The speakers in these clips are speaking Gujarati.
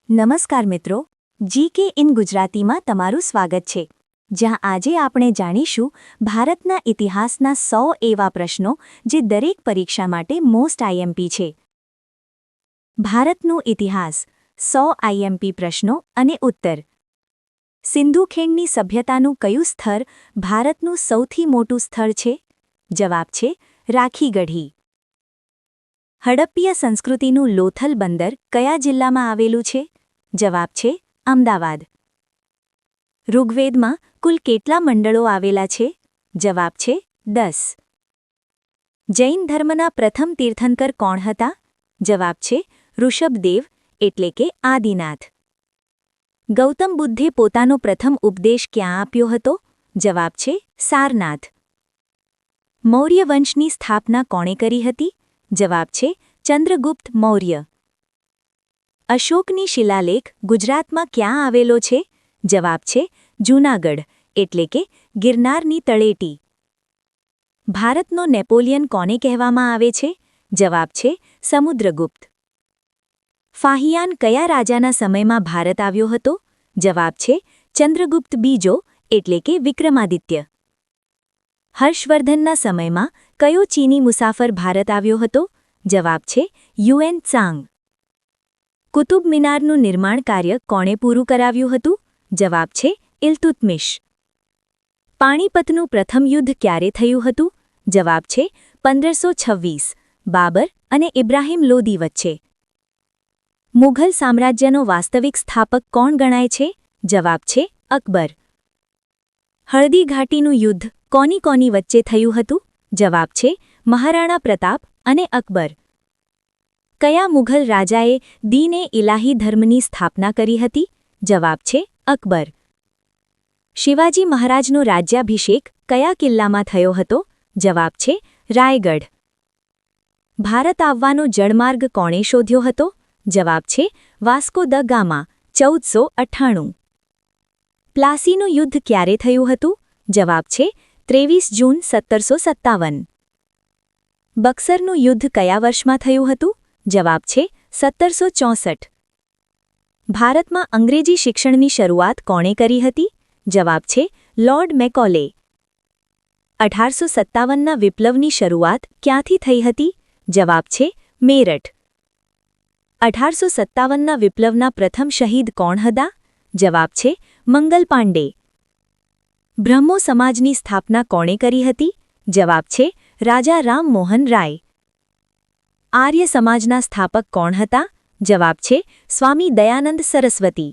નમસ્કાર મિત્રો, જીકે ઇન ગુજરાતીમાં તમારું સ્વાગત છે, જ્યાં આજે આપણે જાણીશું ભારતના ઇતિહાસના 100 એવા પ્રશ્નો જે દરેક પરીક્ષા માટે મોસ્ટ આઈએમપી છે. ભારતનો ઇતિહાસ 100 આઈએમપી પ્રશ્નો અને ઉત્તર. સિંધુ ખીણની સભ્યતાનું કયું સ્થળ ભારતનું સૌથી મોટું સ્થળ છે? જવાબ છે રાખીગઢી. હડપ્પીય સંસ્કૃતિનું લોથલ બંદર કયા જિલ્લામાં આવેલું છે? જવાબ છે અમદાવાદ. ઋગ્વેદમાં કુલ કેટલા મંડળો આવેલા છે? જવાબ છે 10. જૈન ધર્મના પ્રથમ તીર્થંકર કોણ હતા? જવાબ છે ઋષભદેવ એટલે કે આદિનાથ. ગૌતમ બુદ્ધે પોતાનો પ્રથમ ઉપદેશ ક્યાં આપ્યો હતો? જવાબ છે સારનાથ. મૌર્ય વંશની સ્થાપના કોણે કરી હતી? જવાબ છે ચંદ્રગુપ્ત મૌર્ય. અશોકની શિલાલેખ ગુજરાતમાં ક્યાં આવેલો છે? જવાબ છે જૂનાગઢ એટલે કે ગિરનારની તળેટી. ભારતનો નેપોલિયન કોને કહેવામાં આવે છે? જવાબ છે સમુદ્રગુપ્ત. ફાહિયાન કયા રાજાના સમયમાં ભારત આવ્યો હતો? જવાબ છે ચંદ્રગુપ્ત બીજો એટલે કે વિક્રમાદિત્ય. હર્ષવર્ધનના સમયમાં કયો ચીની મુસાફર ભારત આવ્યો હતો? જવાબ છે યુએન ત્સાંગ. કુતુબ મિનારનું નિર્માણ કાર્ય કોણે પૂરું કરાવ્યું હતું? જવાબ છે ઇલ્તુત્મિશ. પાણીપતનું પ્રથમ યુદ્ધ ક્યારે થયું હતું? જવાબ છે 1526 બાબર અને ઇબ્રાહિમ લોદી વચ્ચે. મુઘલ સામ્રાજ્યનો વાસ્તવિક સ્થાપક કોણ ગણાય છે? જવાબ છે અકબર. હળદી ઘાટીનું યુદ્ધ કોની કોની વચ્ચે થયું હતું? જવાબ છે મહારાણા પ્રતાપ અને અકબર. કયા મુઘલ રાજાએ દીન-એ ઇલાહી ધર્મની સ્થાપના કરી હતી? જવાબ છે અકબર. શિવાજી મહારાજનો રાજ્યાભિષેક કયા કિલ્લામાં થયો હતો? જવાબ છે રાયગઢ. ભારત આવવાનો જળમાર્ગ કોણે શોધ્યો હતો? જવાબ છે વાસ્કો દ ગામા 1498. પ્લાસીનું યુદ્ધ ક્યારે થયું હતું? જવાબ છે 23 જૂન 1757. બક્સરનું યુદ્ધ કયા વર્ષમાં થયું હતું? જવાબ છે 1764. ભારતમાં અંગ્રેજી શિક્ષણની શરૂઆત કોણે કરી હતી? જવાબ છે લોર્ડ મેકોલે. 1857ના વિપ્લવની શરૂઆત ક્યાંથી થઈ હતી? જવાબ છે મેરઠ. 1857ના વિપ્લવના પ્રથમ શહીદ કોણ હતા? જવાબ છે મંગલ પાંડે. બ્રહ્મો સમાજની સ્થાપના કોણે કરી હતી? જવાબ છે રાજા રામમોહન રાય. આર્ય સમાજના સ્થાપક કોણ હતા? જવાબ છે સ્વામી દયાનંદ સરસ્વતી.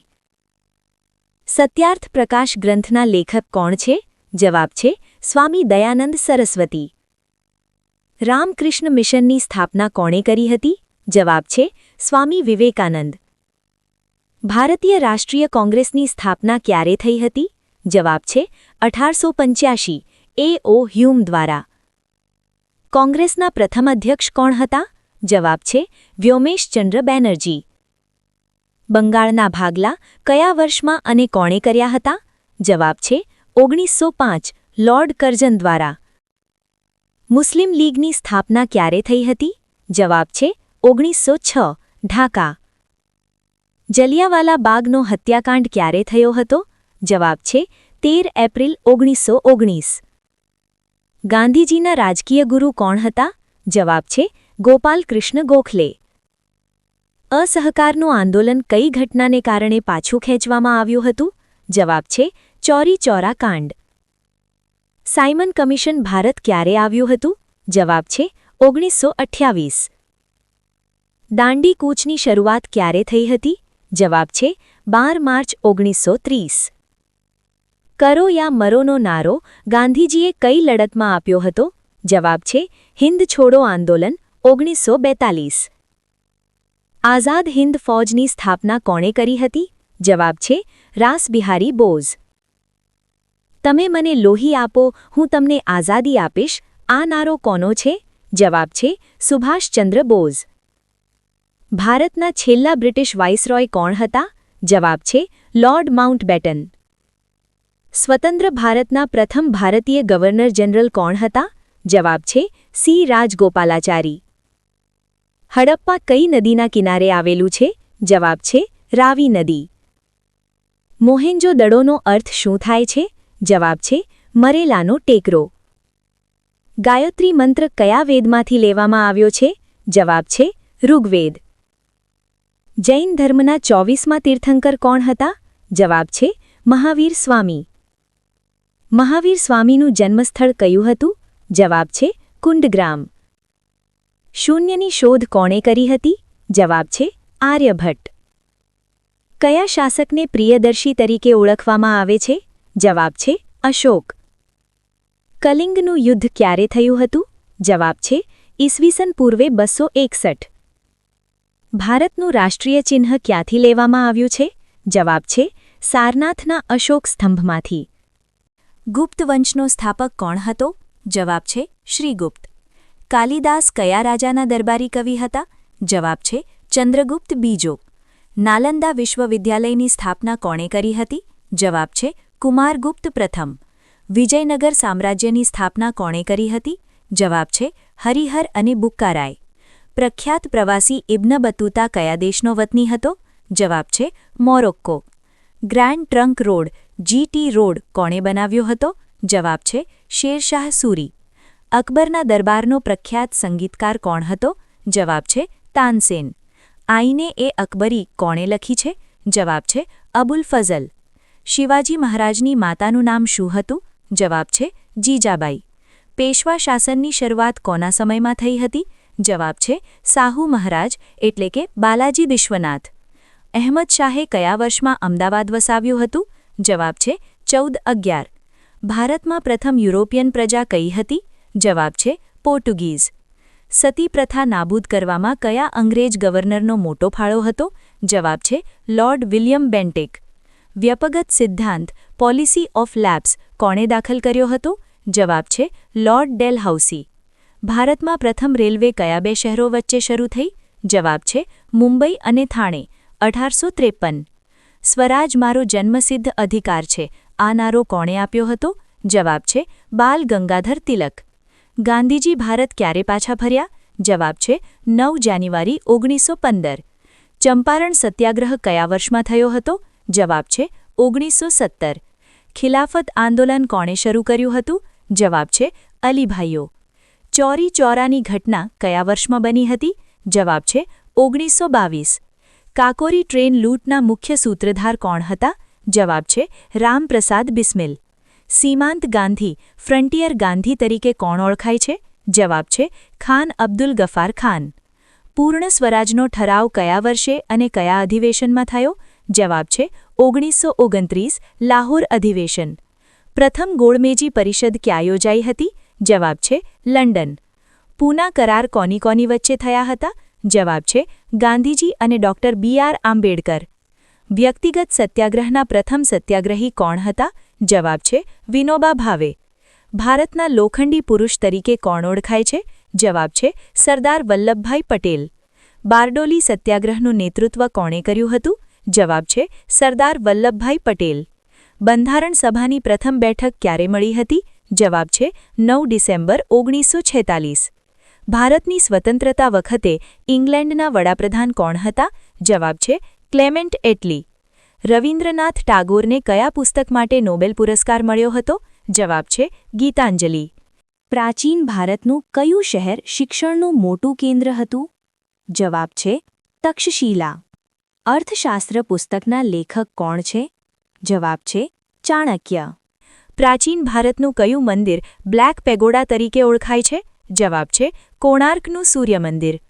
સત્યાર્થ પ્રકાશ ગ્રંથના લેખક કોણ છે? જવાબ છે સ્વામી દયાનંદ સરસ્વતી. રામકૃષ્ણ મિશનની સ્થાપના કોણે કરી હતી? જવાબ છે સ્વામી વિવેકાનંદ. ભારતીય રાષ્ટ્રીય કોંગ્રેસની સ્થાપના ક્યારે થઈ હતી? જવાબ છે 1885 A.O. હ્યુમ દ્વારા. કોંગ્રેસના પ્રથમ અધ્યક્ષ કોણ હતા? જવાબ છે વ્યોમેશચંદ્ર બેનર્જી. બંગાળના ભાગલા કયા વર્ષમાં અને કોણે કર્યા હતા? જવાબ છે 1905 લોર્ડ કર્ઝન દ્વારા. મુસ્લિમ લીગની સ્થાપના ક્યારે થઈ હતી? જવાબ છે 1906 ઢાકા. જલિયાવાલા બાગનો હત્યાકાંડ ક્યારે થયો હતો? જવાબ છે 13 એપ્રિલ 1919. ગાંધીજીના રાજકીય ગુરુ કોણ હતા? જવાબ છે ગોપાલ કૃષ્ણ ગોખલે. અસહકારનું આંદોલન કઈ ઘટનાને કારણે પાછું ખેંચવામાં આવ્યું હતું? જવાબ છે ચૌરી ચૌરા કાંડ. સાયમન કમિશન ભારત ક્યારે આવ્યું હતું? જવાબ છે 1928. દાંડી કૂચની શરૂઆત ક્યારે થઈ હતી? જવાબ છે 12 માર્ચ 1930. કરો યા મરોનો નારો ગાંધીજીએ કઈ લડતમાં આપ્યો હતો? જવાબ છે હિન્દ છોડો આંદોલન 1942. આઝાદ હિન્દ ફૌજની સ્થાપના કોણે કરી હતી? જવાબ છે રાસબિહારી બોઝ. તમે મને લોહી આપો હું તમને આઝાદી આપીશ આ નારો કોનો છે? જવાબ છે સુભાષચંદ્ર બોઝ. ભારતના છેલ્લા બ્રિટિશ વાઇસરોય કોણ હતા? જવાબ છે લોર્ડ માઉન્ટબેટન. સ્વતંત્ર ભારતના પ્રથમ ભારતીય ગવર્નર જનરલ કોણ હતા? જવાબ છે સી રાજગોપાલાચારી. હડપ્પા કઈ નદીના કિનારે આવેલું છે? જવાબ છે રાવી નદી. મોહેન્જો-દડોનો અર્થ શું થાય છે? જવાબ છે મરેલાનો ટેકરો. ગાયત્રી મંત્ર કયા વેદમાંથી લેવામાં આવ્યો છે? જવાબ છે ઋગ્વેદ. જૈન ધર્મના 24મા તીર્થંકર કોણ હતા? જવાબ છે મહાવીર સ્વામી. મહાવીર સ્વામીનું જન્મસ્થળ કયું હતું? જવાબ છે કુંડગ્રામ. શૂન્યની શોધ કોણે કરી હતી? જવાબ છે આર્યભટ્ટ. કયા શાસકને પ્રિયદર્શી તરીકે ઓળખવામાં આવે છે? જવાબ છે અશોક. કલિંગનું યુદ્ધ ક્યારે થયું હતું? જવાબ છે ઈસવીસન પૂર્વે 261. ભારતનું રાષ્ટ્રીય ચિહ્ન ક્યાંથી લેવામાં આવ્યું છે? જવાબ છે સારનાથના અશોક સ્તંભમાંથી. ગુપ્ત વંશનો સ્થાપક કોણ હતો? જવાબ છે શ્રીગુપ્ત. કાલિદાસ કયા રાજાના દરબારી કવિ હતા? જવાબ છે ચંદ્રગુપ્ત બીજો. નાલંદા વિશ્વવિદ્યાલયની સ્થાપના કોણે કરી હતી? જવાબ છે કુમારગુપ્ત પ્રથમ. વિજયનગર સામ્રાજ્યની સ્થાપના કોણે કરી હતી? જવાબ છે હરિહર અને બુક્કારાય. પ્રખ્યાત પ્રવાસી ઇબ્ન બતુતા કયા દેશનો વતની હતો? જવાબ છે મોરોક્કો. ગ્રાન્ડ ટ્રંક રોડ GT રોડ કોણે બનાવ્યો હતો? જવાબ છે શેરશાહ સૂરી. અકબરના દરબારનો પ્રખ્યાત સંગીતકાર કોણ હતો? જવાબ છે તાનસેન. આઈને-એ-અકબરી કોણે લખી છે? જવાબ છે અબુલ ફઝલ. શિવાજી મહારાજની માતાનું નામ શું હતું? જવાબ છે જીજાબાઈ. પેશવા શાસનની શરૂઆત કોના સમયમાં થઈ હતી? જવાબ છે સાહુ મહારાજ એટલે કે બાલાજી વિશ્વનાથ. અહેમદ શાહે કયા વર્ષમાં અમદાવાદ વસાવ્યું હતું? જવાબ છે 1411. ભારતમાં પ્રથમ યુરોપિયન પ્રજા કઈ હતી? જવાબ છે પોર્ટુગીઝ. સતી પ્રથા નાબૂદ કરવામાં કયા અંગ્રેજ ગવર્નરનો મોટો ફાળો હતો? જવાબ છે લોર્ડ વિલિયમ બેન્ટિક. વ્યપગત સિદ્ધાંત પોલિસી ઓફ લેપ્સ કોણે દાખલ કર્યો હતો? જવાબ છે લોર્ડ ડેલહાઉસી. ભારતમાં પ્રથમ રેલવે કયા બે શહેરો વચ્ચે શરૂ થઈ? જવાબ છે મુંબઈ અને થાણે 1853. સ્વરાજ મારો જન્મસિદ્ધ અધિકાર છે આ નારો કોણે આપ્યો હતો? જવાબ છે બાલ ગંગાધર તિલક. ગાંધીજી ભારત ક્યારે પાછા ફર્યા? જવાબ છે 9 જાન્યુઆરી 1915. ચંપારણ સત્યાગ્રહ કયા વર્ષમાં થયો હતો? જવાબ છે 1917. ખિલાફત આંદોલન કોણે શરૂ કર્યું હતું? જવાબ છે અલીભાઈઓ. ચોરી ચોરાની ઘટના કયા વર્ષમાં બની હતી? જવાબ છે 1922. કાકોરી ટ્રેન લૂંટના મુખ્ય સૂત્રધાર કોણ હતા? જવાબ છે રામપ્રસાદ બિસ્મિલ. સીમાંત ગાંધી ફ્રન્ટિયર ગાંધી તરીકે કોણ ઓળખાય છે? જવાબ છે ખાન અબ્દુલ ગફાર ખાન. પૂર્ણ સ્વરાજનો ઠરાવ કયા વર્ષે અને કયા અધિવેશનમાં થયો? જવાબ છે 1929 લાહોર અધિવેશન. પ્રથમ ગોળમેજી પરિષદ ક્યાં યોજાઈ હતી? જવાબ છે લંડન. પૂના કરાર કોની કોની વચ્ચે થયા હતા? જવાબ છે ગાંધીજી અને ડૉક્ટર BR આંબેડકર. વ્યક્તિગત સત્યાગ્રહના પ્રથમ સત્યાગ્રહી કોણ હતા? જવાબ છે વિનોબા ભાવે. ભારતના લોખંડી પુરુષ તરીકે કોણ ઓળખાય છે? જવાબ છે સરદાર વલ્લભભાઈ પટેલ. બારડોલી સત્યાગ્રહનું નેતૃત્વ કોણે કર્યું હતું? જવાબ છે સરદાર વલ્લભભાઈ પટેલ. બંધારણ સભાની પ્રથમ બેઠક ક્યારે મળી હતી? જવાબ છે 9 ડિસેમ્બર 1946. ભારતની સ્વતંત્રતા વખતે ઇંગ્લેન્ડના વડાપ્રધાન કોણ હતા? જવાબ છે ક્લેમેન્ટ એટલી. રવિન્દ્રનાથ ટાગોરને કયા પુસ્તક માટે નોબેલ પુરસ્કાર મળ્યો હતો? જવાબ છે ગીતાંજલિ. પ્રાચીન ભારતનું કયું શહેર શિક્ષણનું મોટું કેન્દ્ર હતું? જવાબ છે તક્ષશિલા. અર્થશાસ્ત્ર પુસ્તકના લેખક કોણ છે? જવાબ છે ચાણક્ય. પ્રાચીન ભારતનું કયું મંદિર બ્લેક પેગોડા તરીકે ઓળખાય છે? જવાબ છે કોણાર્કનું સૂર્ય મંદિર.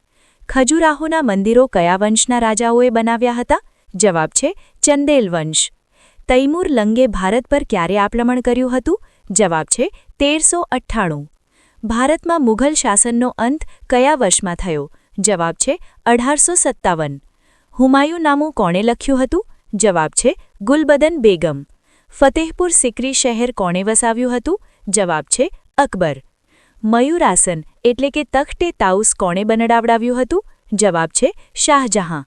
ખજુરાહોના મંદિરો કયા વંશના રાજાઓએ બનાવ્યા હતા? જવાબ છે ચંદેલ વંશ. તૈમૂર લંગે ભારત પર ક્યારે આક્રમણ કર્યું હતું? જવાબ છે 1398. ભારતમાં મુઘલ શાસનનો અંત કયા વર્ષમાં થયો? જવાબ છે 1857. હુમાયુનામું કોણે લખ્યું હતું? જવાબ છે ગુલબદન બેગમ. ફતેહપુર સિકરી શહેર કોણે વસાવ્યું હતું? જવાબ છે અકબર. મયુરાસન એટલે કે તખ્ત-એ-તાઉસ કોણે બનાવડાવ્યું હતું? જવાબ છે શાહજહાં.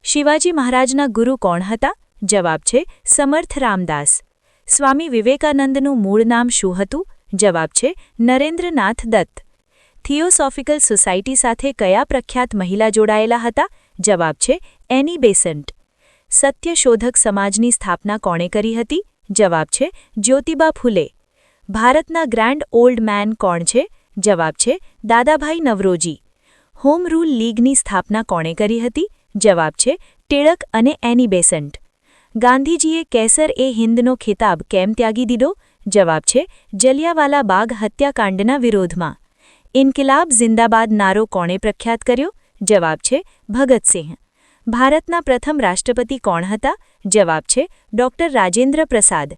શિવાજી મહારાજના ગુરુ કોણ હતા? જવાબ છે સમર્થ રામદાસ. સ્વામી વિવેકાનંદનું મૂળ નામ શું હતું? જવાબ છે નરેન્દ્રનાથ દત્ત. થિયોસોફિકલ સોસાયટી સાથે કયા પ્રખ્યાત મહિલા જોડાયેલા હતા? જવાબ છે એની બેસન્ટ. સત્યશોધક સમાજની સ્થાપના કોણે કરી હતી? જવાબ છે જ્યોતિબા ફૂલે. ભારતના ગ્રાન્ડ ઓલ્ડ મેન કોણ છે? જવાબ છે દાદાભાઈ નવરોજી. હોમ રૂલ લીગની સ્થાપના કોણે કરી હતી? જવાબ છે ટિળક અને એની બેસન્ટ. ગાંધીજીએ કેસર-એ-હિંદનો ખિતાબ કેમ ત્યાગી દીધો? જવાબ છે જલિયાવાલા બાગ હત્યાકાંડના વિરોધમાં. ઇન્કિલાબ જિંદાબાદ નારો કોણે પ્રખ્યાત કર્યો? જવાબ છે ભગતસિંહ. ભારતના પ્રથમ રાષ્ટ્રપતિ કોણ હતા? જવાબ છે ડૉક્ટર રાજેન્દ્ર પ્રસાદ.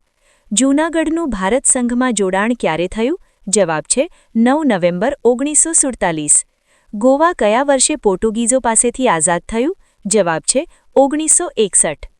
જૂનાગઢનું ભારત સંઘમાં જોડાણ ક્યારે થયું? જવાબ છે 9 નવેમ્બર 1947. ગોવા કયા વર્ષે પોર્ટુગીઝો પાસેથી આઝાદ થયું? જવાબ છે 1961.